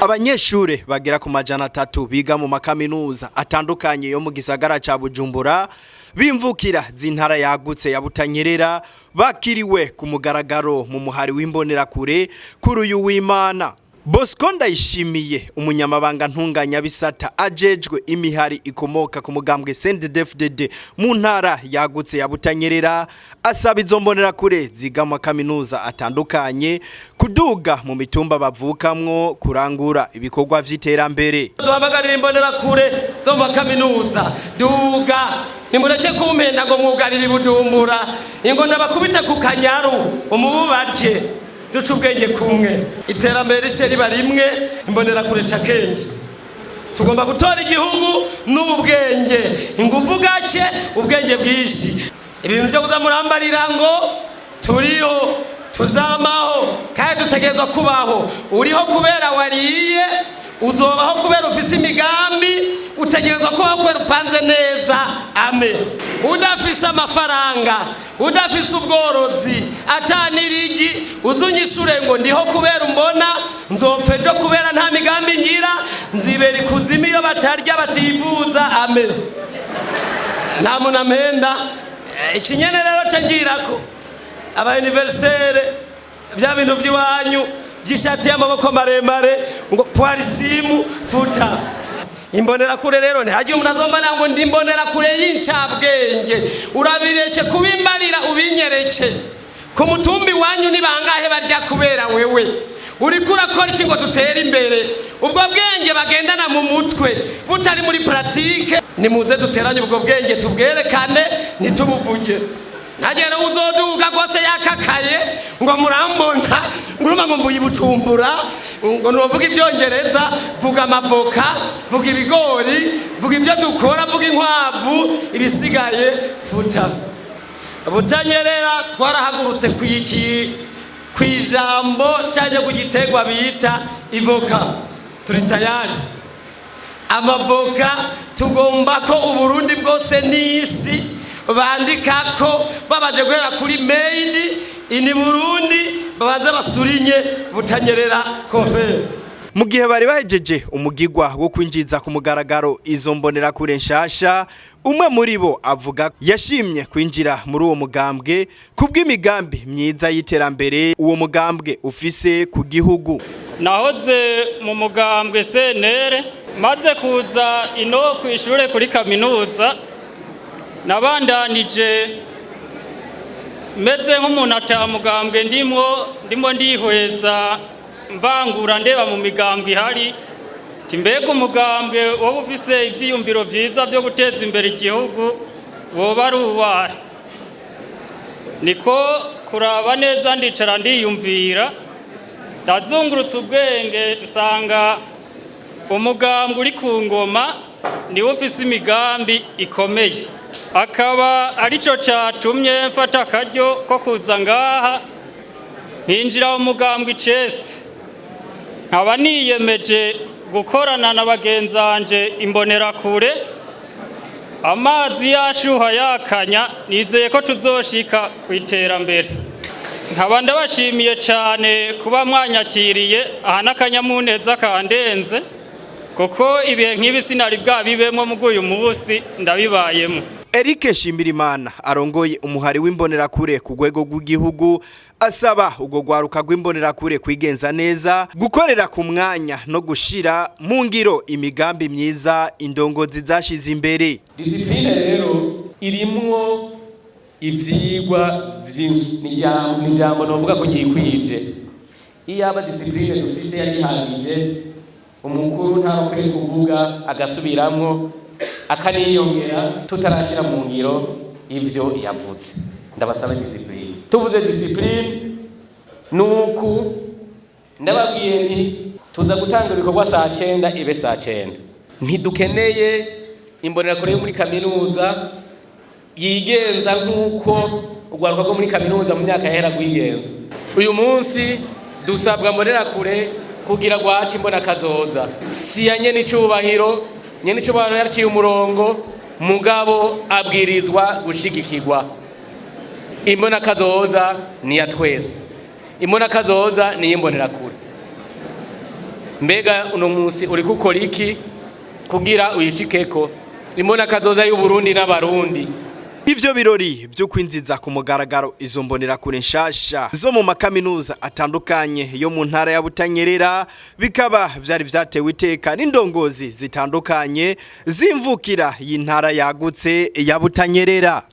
Abanyeshure bagera ku majana 3 biga mu makaminuza atandukanye yo mu gisagara ca Bujumbura bimvukira z'intara yagutse ya Butanyerera bakiriwe ku mugaragaro mu muhari w'imbonera kure kuri uyu w'Imana. Bosco Ndayishimiye umunyamabanga ntunganya bisata ajejwe imihari ikomoka ku mugambwe CNDD-FDD mu ntara yagutse ya Butanyerera asaba izo mbonera kure ziga mu kaminuza atandukanye kuduga mu mitumba bavukamwo kurangura ibikorwa vy'iterambere. Duhamagarira imbonera kure zo mu kaminuza duga nimureke kumpenda ngo mwugarire Bujumbura ingo nabakubita ku Kanyaru umububaje duca ubwenge kumwe iterambere rice riba rimwe imbonera kure cakenge tugomba gutora igihugu n'ubwenge inguvu gace ubwenge bwishi ibintu byo kuzamurambarira ngo turiho tuzamaho kandi dutegerezwa kubaho uriho kubera wariye uzobaho kubera ufise imigambi utegerezwa kubaho kubera upanze neza ame udafise amafaranga udafise ubworozi atanirigi uzunyishure ngo ndiho kubera umbona nzopfejo kubera nta migambi ngira nzibera ikuzimi iyo batarya bativuza ame nta muntu ampenda ikinyene rero ce ngirako aba universitaire bya bintu by'iwanyu byishati y'amaboko maremare ngo poirisimu futa imbonera kure rero ntihagiye umuntu azombana ngo ndi mbonera kure y'incabwenge urabireke kubimbarira ubinyereke ku mutumbi wanyu ni bangahe barya kubera wewe uriko urakora iki ngo dutere imbere ubwo bwenge bagendana mu mutwe butari muri pratique nimuze duteranye ubwo bwenge tubwerekane ntitumuvuge nagera uzoduga gose yakakaye ngo murambona nguruma ngo mbuye Bujumbura ngo novuga ibyongereza vuga amavoka vuga ibigori vuga ibyo dukora vuga inkwavu ibisigaye futa Butanyerera twarahagurutse kwijambo cyaje kugitegwa bita ivoka turi tayari amavoka tugomba ko uburundi bwose n'isi bandikako babaje guhera kuri made in Burundi babanza basurinye Butanyerera confere. Mu gihe bari bahejeje umugigwa wo kwinjiza ku mugaragaro izo mbonera kure nshasha umwe muri bo avuga yashimye kwinjira muri uwo mugambwe kubw'imigambi myiza y'iterambere uwo mugambwe ufise ku gihugu. Nahoze mu mugambwe CNR maze kuza ino kwishure kuri kaminuza nabandanije meze nk'umuntu atamugambwe ndimo ndihweza mvangura ndeba mu migambwe ihari timbega umugambwe wo ufise ivyiyumviro vyiza byo guteza imbere igihugu woba ari uwahe niko kuraba neza ndicara ndiyumvira ndazungurutse ubwenge nsanga umugambwe uri ku ngoma niwo ufise imigambi ikomeye akaba arico catumye mfata akaryo ko kuza ngaha nkinjira mu mugambwe icese nkaba niyemeje gukorana na bagenzanje imbonera kure amazi yashuha yakanya nizeye ko tuzoshika ku iterambere nkaba ndabashimiye cyane kuba mwanyakiriye aha n'akanyamuneza kandenze kuko ibihe nk'ibi sinari bwabibemo mu uyu munsi ndabibayemo. Eric Shimirimana arongoye umuhari w'imbonera kure ku rwego rw'igihugu asaba ubwo gwaruka rw'imbonera kure kwigenza neza gukorera ku mwanya no gushira mu ngiro imigambi myiza indongozi zashize imbere. Discipline rero irimwo ivyigwa vyinshi n'ijambo novuga ko gikwije iyo aba discipline dufise yarihagije umukuru nta kwe kuvuga agasubiramwo akaniyongera tutarashira mu ngiro ivyo yavuze ndabasaba discipline tuvuze discipline nuku ndababwiye nti tuza gutanga ibikorwa saa 9 ibe saa 9 ntidukeneye imbonera kure muri kaminuza yigenza nkuko ugwaruka rwo muri kaminuza mu myaka yahera gwigenza uyu munsi dusabwa mbonera kure kugira gwaca imbona kazoza siyanye n'icubahiro nyene cyo bantu yaciye umurongo mugabo abwirizwa gushigikirwa imbona kazoza ni ya twese imbona kazoza ni imbonera kure mbega uno munsi uri gukora iki kugira uyishikeko imbona kazoza y'u Burundi n'abarundi. Ivyo birori byo kwinziza ku mugaragaro izo mbonera kure nshasha zo mu makaminuza atandukanye yo mu ntara ya Butanyerera bikaba vyari vyatewe iteka n'indongozi zitandukanye zimvukira y'intara yagutse ya Butanyerera.